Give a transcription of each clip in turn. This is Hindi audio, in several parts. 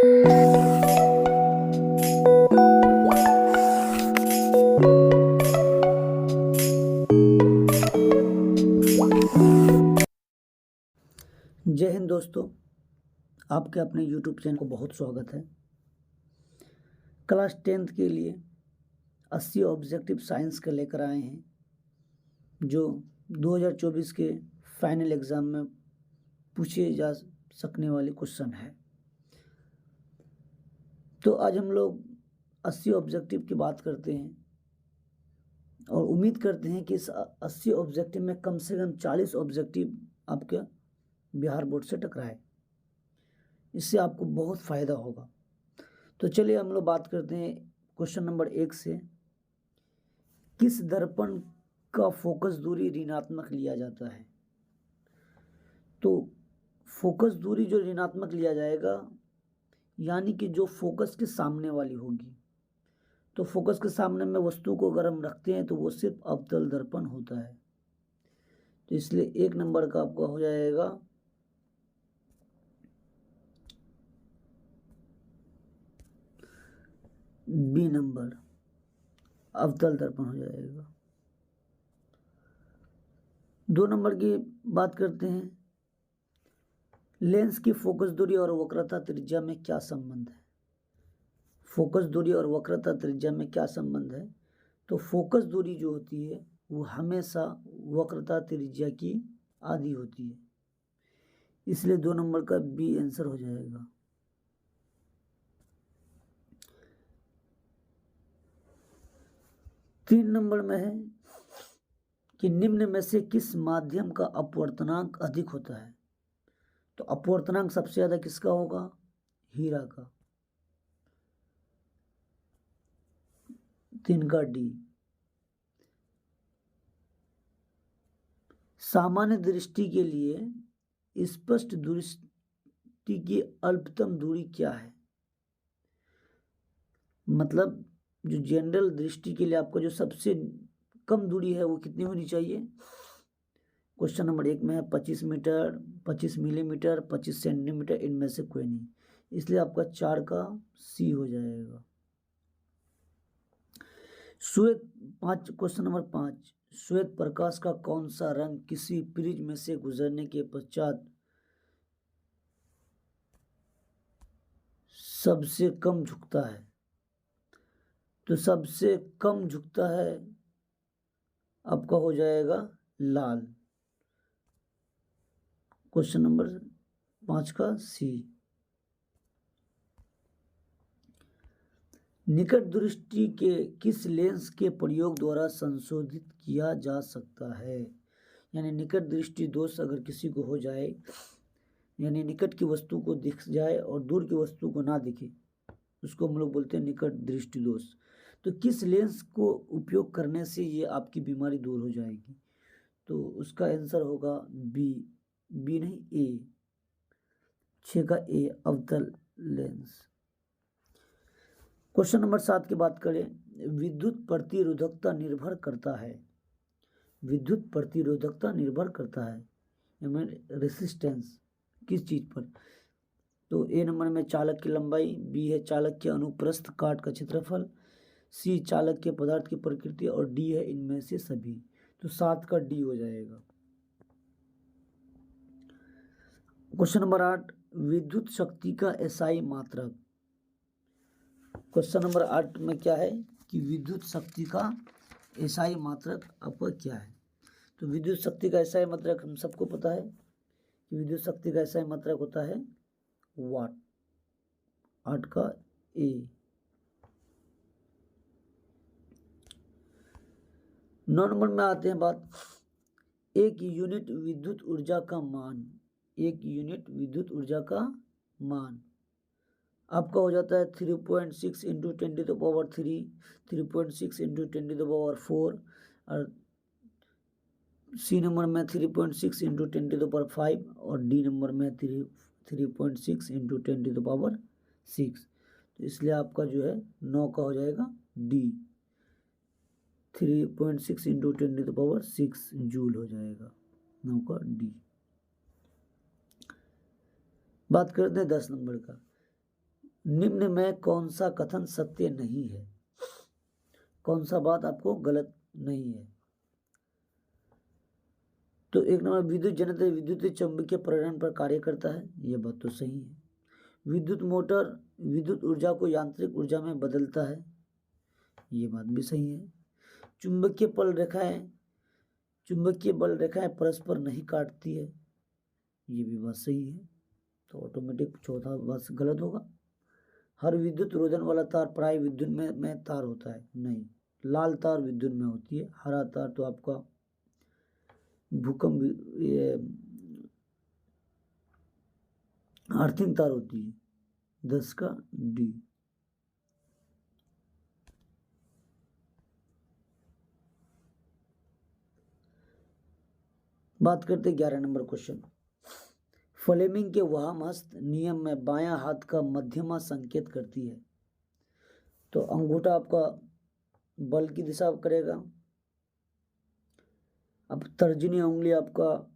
जय हिंद दोस्तों, आपके अपने YouTube चैनल को बहुत स्वागत है। क्लास 10th के लिए 80 ऑब्जेक्टिव साइंस के लेकर आए हैं, जो 2024 के फाइनल एग्ज़ाम में पूछे जा सकने वाले क्वेश्चन है। तो आज हम लोग 80 ऑब्जेक्टिव की बात करते हैं और उम्मीद करते हैं कि इस 80 ऑब्जेक्टिव में कम से कम 40 ऑब्जेक्टिव आपके बिहार बोर्ड से टकराए। इससे आपको बहुत फ़ायदा होगा। तो चलिए हम लोग बात करते हैं क्वेश्चन नंबर 1 से। किस दर्पण का फोकस दूरी ऋणात्मक लिया जाता है? तो फोकस दूरी जो ऋणात्मक लिया जाएगा, यानी कि जो फोकस के सामने वाली होगी। तो फोकस के सामने में वस्तु को अगर हम रखते हैं तो वो सिर्फ अवतल दर्पण होता है। तो इसलिए 1 नंबर का आपका हो जाएगा बी नंबर, अवतल दर्पण हो जाएगा। 2 नंबर की बात करते हैं। लेंस की फोकस दूरी और वक्रता त्रिज्या में क्या संबंध है? फोकस दूरी और वक्रता त्रिज्या में क्या संबंध है? तो फोकस दूरी जो होती है वो हमेशा वक्रता त्रिज्या की आधी होती है, इसलिए 2 नंबर का बी आंसर हो जाएगा। तीन नंबर में है कि निम्न में से किस माध्यम का अपवर्तनांक अधिक होता है? तो अपवर्तनांक सबसे ज्यादा किसका होगा? हीरा का। 3 का डी। सामान्य दृष्टि के लिए स्पष्ट दृष्टि की अल्पतम दूरी क्या है? मतलब जो जनरल दृष्टि के लिए आपको जो सबसे कम दूरी है वो कितनी होनी चाहिए? क्वेश्चन नंबर 1 में है 25 मीटर, 25 मिलीमीटर, 25 सेंटीमीटर, इनमें से कोई नहीं, इसलिए आपका 4 का सी हो जाएगा। श्वेत 5, क्वेश्चन नंबर 5, श्वेत प्रकाश का कौन सा रंग किसी प्रिज्म में से गुजरने के पश्चात सबसे कम झुकता है? तो सबसे कम झुकता है आपका हो जाएगा लाल। क्वेश्चन नंबर 5 का सी। निकट दृष्टि के किस लेंस के प्रयोग द्वारा संशोधित किया जा सकता है? यानी निकट दृष्टि दोष अगर किसी को हो जाए, यानी निकट की वस्तु को दिख जाए और दूर की वस्तु को ना दिखे, उसको हम लोग बोलते हैं निकट दृष्टि दोष। तो किस लेंस को उपयोग करने से ये आपकी बीमारी दूर हो जाएगी? तो उसका आंसर होगा बी नहीं ए, 6 का ए, अवतल लेंस। क्वेश्चन नंबर 7 की बात करें। विद्युत प्रतिरोधकता निर्भर करता है, विद्युत प्रतिरोधकता निर्भर करता है रेसिस्टेंस किस चीज पर? तो ए नंबर में चालक की लंबाई, बी है चालक के अनुप्रस्थ काट का क्षेत्रफल, सी चालक के पदार्थ की प्रकृति और डी है इनमें से सभी। तो 7 का डी हो जाएगा। क्वेश्चन नंबर 8, विद्युत शक्ति का एसआई मात्रक। क्वेश्चन नंबर 8 में क्या है कि विद्युत शक्ति का एसआई मात्रक आपका क्या है? तो विद्युत शक्ति का एसआई मात्रक हम सबको पता है कि विद्युत शक्ति का एसआई मात्रक होता है वाट। 8 का ए। 9 नंबर में आते हैं बात, एक यूनिट विद्युत ऊर्जा का मान, एक यूनिट विद्युत ऊर्जा का मान आपका हो जाता है 3.6 इंटू 10⁻³ 3.6 इंटू 10⁻⁴, और सी नंबर में 3.6 इंटू 10⁵ और डी नंबर में 3.6 इंटू 10⁶। तो इसलिए आपका जो है 9 का हो जाएगा डी, 3.6 इंटू 10⁶ जूल हो जाएगा, 9 का डी। बात करते हैं 10 नंबर का। निम्न में कौन सा कथन सत्य नहीं है, कौन सा बात आपको गलत नहीं है। तो एक नंबर, विद्युत जनरेटर विद्युत चुंबकीय प्रेरण पर कार्य करता है, यह बात तो सही है। विद्युत मोटर विद्युत ऊर्जा को यांत्रिक ऊर्जा में बदलता है, ये बात भी सही है। चुंबकीय बल रेखाएं परस्पर नहीं काटती है, ये भी बात सही है। तो ऑटोमेटिक चौथा बात गलत होगा। हर विद्युत रोधन वाला तार प्राय विद्युत में तार होता है, नहीं। लाल तार विद्युत में होती है, हरा तार तो आपका भूकंप अर्थिंग तार होती है। 10 का डी। बात करते 11 नंबर क्वेश्चन। फ्लेमिंग के वाम हस्त नियम में बायां हाथ का मध्यमा संकेत करती है। तो अंगूठा आपका बल की दिशा करेगा, अब तर्जनी उंगली आपका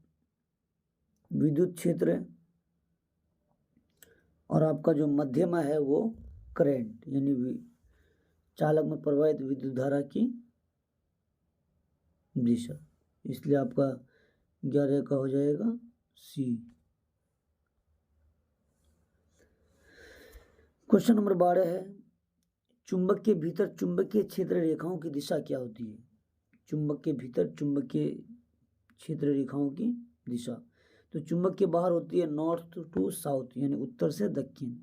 विद्युत क्षेत्र है, और आपका जो मध्यमा है वो करंट यानी चालक में प्रवाहित विद्युत धारा की दिशा, इसलिए आपका 11 का हो जाएगा सी। क्वेश्चन नंबर 12 है, चुंबक के भीतर चुंबकीय क्षेत्र रेखाओं की दिशा क्या होती है। चुंबक के भीतर चुंबकीय क्षेत्र रेखाओं की दिशा, तो चुंबक के बाहर होती है नॉर्थ टू साउथ यानी उत्तर से दक्षिण,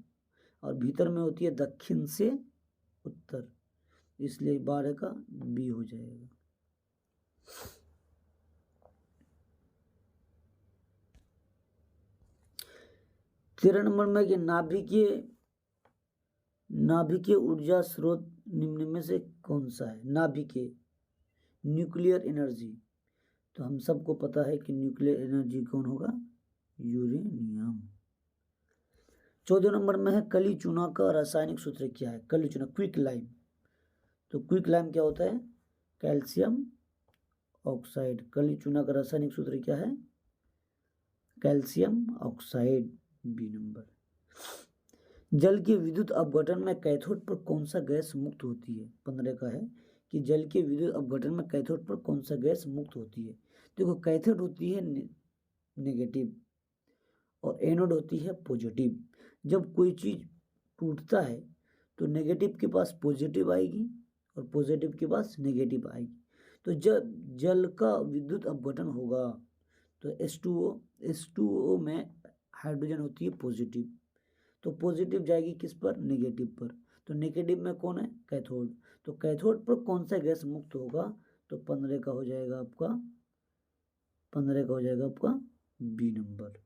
और भीतर में होती है दक्षिण से उत्तर, इसलिए 12 का बी हो जाएगा। तेरह नंबर में कि नाभिकीय ऊर्जा स्रोत निम्न में से कौन सा है। नाभिकीय न्यूक्लियर एनर्जी, तो हम सबको पता है कि न्यूक्लियर एनर्जी कौन होगा, यूरेनियम। 14 नंबर में है कली चूना का रासायनिक सूत्र क्या है। कली चूना क्विक लाइम, तो क्विक लाइम क्या होता है, कैल्शियम ऑक्साइड। कली चूना का रासायनिक सूत्र क्या है, कैल्शियम ऑक्साइड, बी नंबर। जल के विद्युत अपघटन में कैथोड पर कौन सा गैस मुक्त होती है। 15 का है कि जल के विद्युत अपघटन में कैथोड पर कौन सा गैस मुक्त होती है। देखो कैथोड होती है नेगेटिव और एनोड होती है पॉजिटिव। जब कोई चीज टूटता है तो नेगेटिव के पास पॉजिटिव आएगी और पॉजिटिव के पास नेगेटिव आएगी। तो जब जल का विद्युत अपघटन होगा तो H2O में हाइड्रोजन होती है पॉजिटिव, तो पॉजिटिव जाएगी किस पर, नेगेटिव पर। तो नेगेटिव में कौन है, कैथोड। तो कैथोड पर कौन सा गैस मुक्त होगा, तो 15 का हो जाएगा आपका बी नंबर।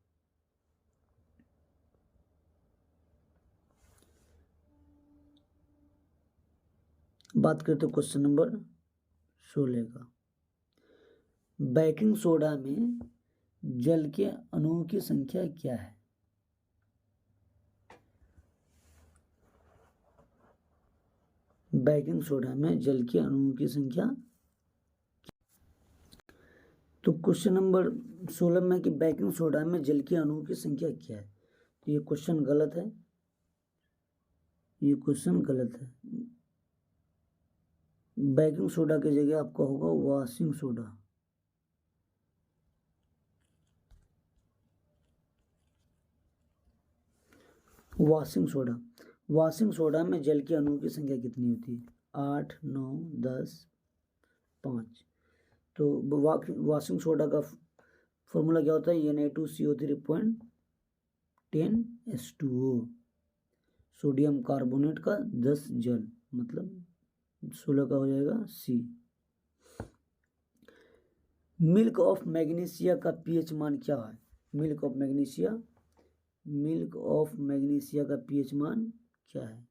बात करते क्वेश्चन नंबर 16 का। बेकिंग सोडा में जल के अणुओं की संख्या क्या है। बेकिंग सोडा में जल के अणुओं की संख्या, तो क्वेश्चन नंबर 16 में कि बेकिंग सोडा में जल के अणुओं की संख्या क्या है, तो ये क्वेश्चन गलत है, ये क्वेश्चन गलत है। बेकिंग सोडा की जगह आपका होगा वॉशिंग सोडा। वॉशिंग सोडा में जल के अणुओं की संख्या कितनी होती है, 8, 9, 10, 5। तो वॉशिंग सोडा का फॉर्मूला क्या होता है, Na2CO3.10H2O, सोडियम कार्बोनेट का 10 जल, मतलब 16 का हो जाएगा सी। मिल्क ऑफ मैग्नीशिया का पीएच मान क्या है। मिल्क ऑफ मैग्नीशिया का पीएच मान क्या है।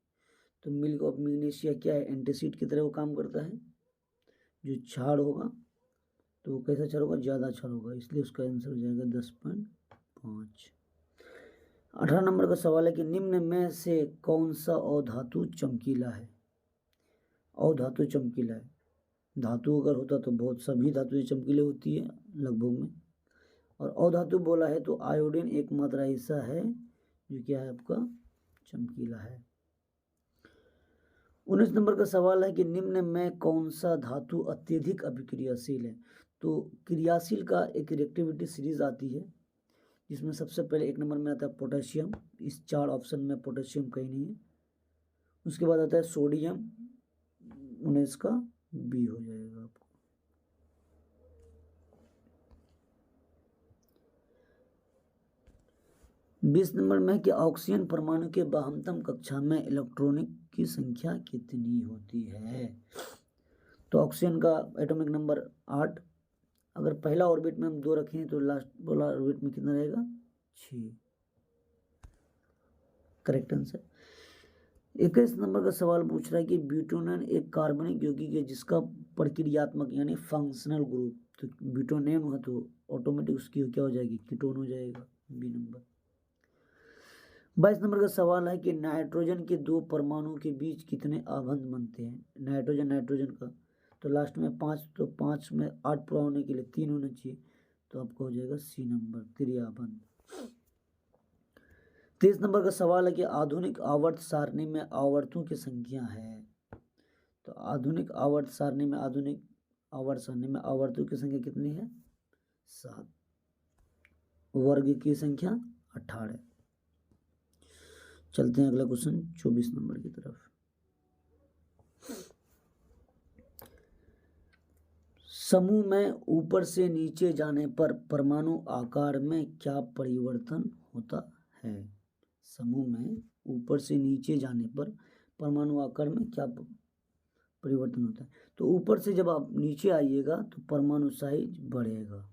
तो मिल्क ऑफ मैग्नीशिया क्या है, एंटासिड की तरह वो काम करता है। जो क्षार होगा तो वो कैसा क्षार होगा, ज़्यादा क्षार होगा, इसलिए उसका आंसर हो जाएगा 10.5। 18 नंबर का सवाल है कि निम्न में से कौन सा अधातु चमकीला है। अधातु चमकीला है, धातु अगर होता तो बहुत सभी धातुएं चमकीले होती है लगभग में, और अधातु बोला है तो आयोडीन एकमात्र ऐसा है जो क्या है आपका चमकीला है। 19 नंबर का सवाल है कि निम्न में कौन सा धातु अत्यधिक अभिक्रियाशील है। तो क्रियाशील का एक रिएक्टिविटी सीरीज आती है जिसमें सबसे पहले 1 नंबर में आता है पोटेशियम। इस 4 ऑप्शन में पोटेशियम कहीं नहीं है। उसके बाद आता है सोडियम, 19 का बी हो जाएगा आपको। बीस नंबर में कि ऑक्सीजन परमाणु के बाहमतम कक्षा में इलेक्ट्रॉनिक की संख्या कितनी होती है। तो ऑक्सीजन का एटॉमिक नंबर 8। अगर पहला ऑर्बिट में हम 2 रखें तो लास्ट वाला ऑर्बिट में कितना रहेगा, 6। Correct answer. 21 नंबर का सवाल पूछ रहा है कि ब्यूटेनॉन एक कार्बनिक यौगिक है जिसका प्रक्रियात्मक यानी फंक्शनल ग्रुप, तो ब्यूटेनॉन है तो ऑटोमेटिक उसकी क्या हो जाएगी, कीटोन हो जाएगा, बी नंबर। 22 नंबर का सवाल है कि नाइट्रोजन के 2 परमाणु के बीच कितने आबंध बनते हैं। नाइट्रोजन का तो लास्ट में 5, तो 5 में 8 पूरा होने के लिए 3 होना चाहिए, तो आपको हो जाएगा सी नंबर, त्रिआबंध। 23 नंबर का सवाल है कि आधुनिक आवर्त सारणी में आवर्तों की संख्या है। तो आधुनिक आवर्त सारणी में आवर्तों की संख्या कितनी है, 7। वर्ग की संख्या 18। चलते हैं अगला क्वेश्चन 24 नंबर की तरफ। समूह में ऊपर से नीचे जाने पर परमाणु आकार में क्या परिवर्तन होता है। समूह में ऊपर से नीचे जाने पर परमाणु आकार में क्या परिवर्तन होता है। तो ऊपर से जब आप नीचे आइएगा तो परमाणु साइज बढ़ेगा।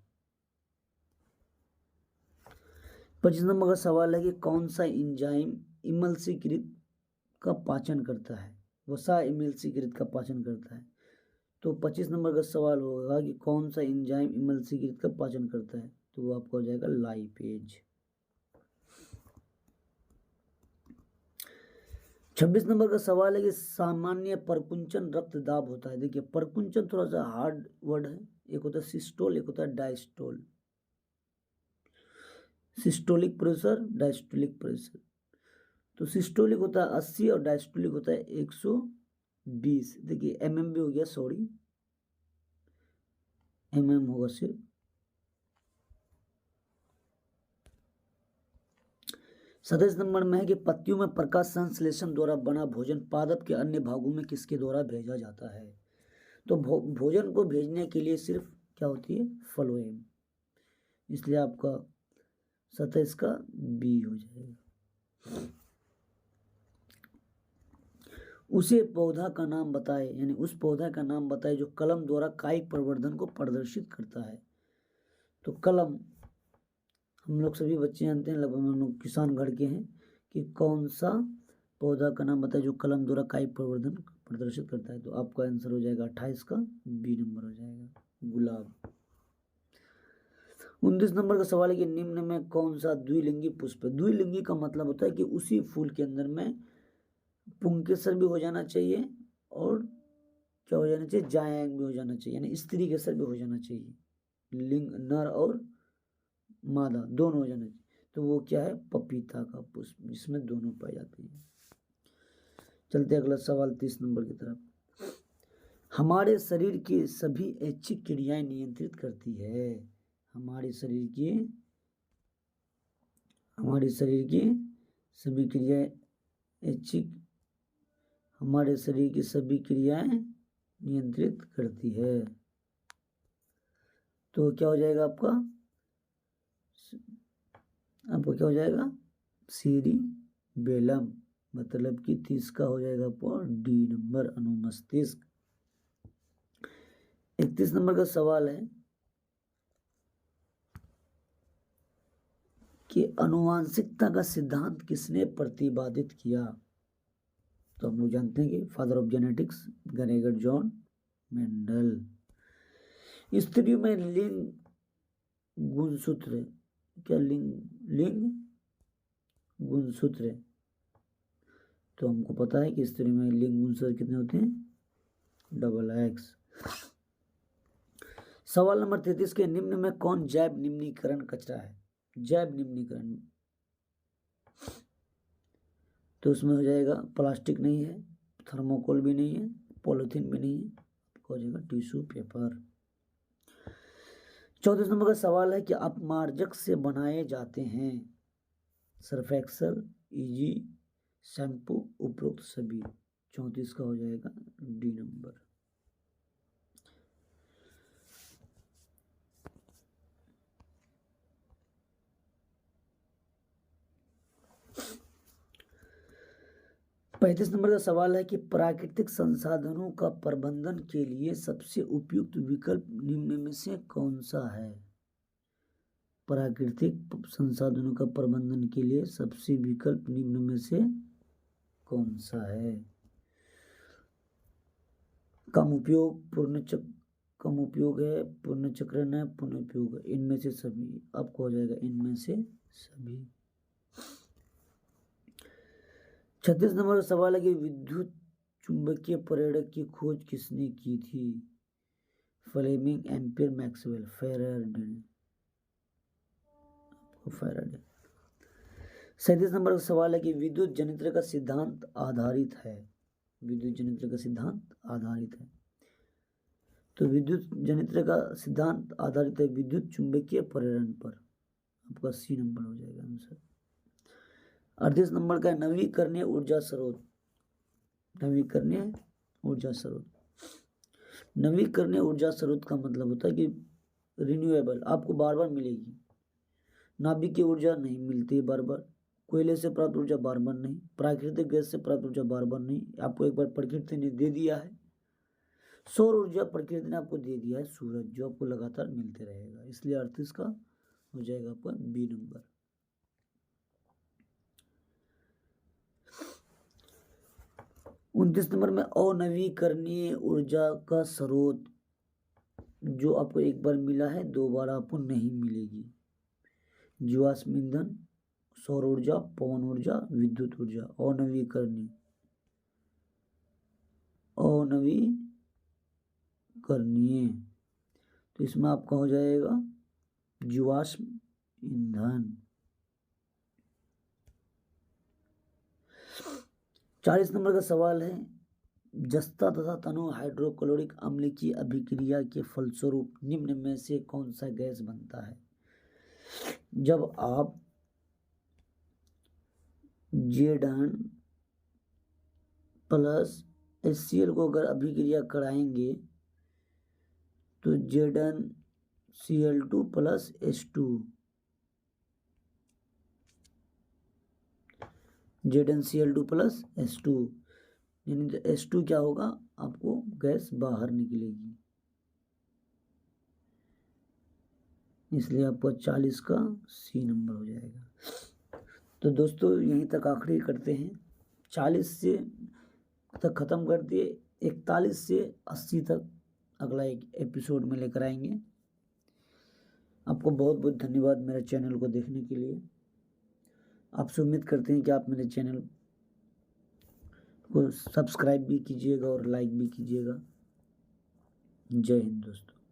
25 नंबर का सवाल है कि कौन सा एंजाइम इमल्सीकृत का पाचन करता है। वसा इमल्सीकृत का पाचन करता है। तो 25 नंबर का सवाल होगा कि कौन सा एंजाइम इमल्सीकृत का पाचन करता है, तो वो आपका हो जाएगा लाइपेज। 26 नंबर का सवाल है कि सामान्य परकुंचन रक्त दाब होता है। देखिए परकुंचन थोड़ा सा हार्ड वर्ड है, एक होता है सिस्टोल, एक होता है diastole. Systolic pressure, diastolic pressure. तो सिस्टोलिक होता है 80 और डायस्टोलिक होता है 120। देखिए एमएम भी हो गया, सॉरी एमएम होगा सिर्फ। 27 नंबर में है कि पत्तियों में प्रकाश संश्लेषण द्वारा बना भोजन पादप के अन्य भागों में किसके द्वारा भेजा जाता है। तो भोजन को भेजने के लिए सिर्फ क्या होती है, फ्लोएम, इसलिए आपका 27 का बी हो जाएगा। उसे पौधा का नाम बताए, यानी उस पौधा का नाम बताए जो कलम द्वारा कायिक प्रवर्धन को प्रदर्शित करता है। तो कलम हम लोग सभी बच्चे जानते हैं, लगभग हम लोग किसान घर के हैं, कि कौन सा पौधा का नाम बताए जो कलम द्वारा कायिक प्रवर्धन प्रदर्शित करता है। तो आपका आंसर हो जाएगा 28 का बी नंबर हो जाएगा, गुलाब। 29 नंबर का सवाल है कि निम्न में कौन सा द्विलिंगी पुष्प है। द्विलिंगी का मतलब होता है कि उसी फूल के अंदर में पुंकेसर भी हो जाना चाहिए और क्या हो जाना चाहिए, जायांग भी हो जाना चाहिए, यानी स्त्री केसर भी हो जाना चाहिए। लिंग नर और मादा दोनों हो जाना चाहिए। तो वो क्या है, पपीता का पुष्प, जिसमें दोनों पाए जाते हैं। चलते अगला सवाल 30 नंबर की तरफ। हमारे शरीर की सभी ऐच्छिक क्रियाएं नियंत्रित करती है। हमारे शरीर की सभी क्रियाएं ऐच्छिक, हमारे शरीर की सभी क्रियाएं नियंत्रित करती है। तो क्या हो जाएगा आपका क्या हो जाएगा, सीरिबेलम, मतलब कि 30 का हो जाएगा आपको डी नंबर, अनुमस्तिष्क। 31 नंबर का सवाल है कि अनुवांशिकता का सिद्धांत किसने प्रतिपादित किया। तो हम लोग जानते हैं कि father of genetics Gregor John Mendel. स्त्रियों में लिंग गुणसूत्र, क्या लिंग गुणसूत्र, तो हमको पता है कि स्त्री में लिंग गुणसूत्र कितने होते हैं, XX। सवाल नंबर 33 के निम्न में कौन जैव निम्नीकरण कचरा है। जैव निम्नीकरण, तो उसमें हो जाएगा प्लास्टिक नहीं है, थर्मोकोल भी नहीं है, पॉलीथीन भी नहीं है, हो जाएगा टिश्यू पेपर। 34 नंबर का सवाल है कि अपमार्जक से बनाए जाते हैं सर्फ एक्सल, इजी, शैम्पू, उपरोक्त सभी। 34 का हो जाएगा डी नंबर। पैंतीस नंबर का सवाल है कि प्राकृतिक संसाधनों का प्रबंधन के लिए सबसे उपयुक्त विकल्प निम्न में से कौन सा है। प्राकृतिक संसाधनों का प्रबंधन के लिए सबसे विकल्प निम्न में से कौन सा है। कम उपयोग है, पुनर्चक्रण है, पुनः उपयोग है, इनमें से सभी। आपको हो जाएगा इनमें से सभी। 36 नंबर का सवाल है कि विद्युत चुंबकीय प्रेरक की खोज किसने की थी। Fleming, Ampere, Maxwell, Faraday. 37 number का सवाल है कि विद्युत जनित्र का सिद्धांत आधारित है। विद्युत जनित्र का सिद्धांत आधारित है, तो विद्युत जनित्र का सिद्धांत आधारित है विद्युत चुंबकीय प्रेरण पर। आपका सी नंबर हो जाएगा आंसर। 38 नंबर का नवीकरणीय ऊर्जा स्रोत। नवीकरणीय ऊर्जा स्रोत, नवीकरणीय ऊर्जा स्रोत का मतलब होता है कि रिन्यूएबल, आपको बार बार मिलेगी। नाभिकीय ऊर्जा नहीं मिलती बार बार, कोयले से प्राप्त ऊर्जा बार बार नहीं, प्राकृतिक गैस से प्राप्त ऊर्जा बार बार नहीं, आपको एक बार प्रकृति ने दे दिया है। सौर ऊर्जा प्रकृति ने आपको दे दिया है, सूरज, जो आपको लगातार मिलते रहेगा। इसलिए 38 का हो जाएगा आपका बी नंबर। उनतीस नंबर में अनवीकरणीय ऊर्जा का स्रोत, जो आपको एक बार मिला है दोबारा आपको नहीं मिलेगी। जीवाश्म ईंधन, सौर ऊर्जा, पवन ऊर्जा, विद्युत ऊर्जा। अनवीकरणीय, तो इसमें आपका हो जाएगा जीवाश्म ईंधन। 40 नंबर का सवाल है, जस्ता तथा तनु हाइड्रोक्लोरिक अम्ल की अभिक्रिया के फलस्वरूप निम्न में से कौन सा गैस बनता है। जब आप जेडन प्लस HCl को अगर अभिक्रिया कराएंगे तो ZnCl2 plus H2, ZnCl2 plus H2, यानी तो H2 क्या होगा, आपको गैस बाहर निकलेगी। इसलिए आपको 40 का सी नंबर हो जाएगा। तो दोस्तों यहीं तक आखिरी करते हैं, 40 से तक ख़त्म कर दिए, 41 से 80 तक अगला एक एपिसोड में लेकर आएंगे। आपको बहुत बहुत धन्यवाद मेरे चैनल को देखने के लिए। आपसे उम्मीद करते हैं कि आप मेरे चैनल को सब्सक्राइब भी कीजिएगा और लाइक भी कीजिएगा। जय हिंद दोस्तों।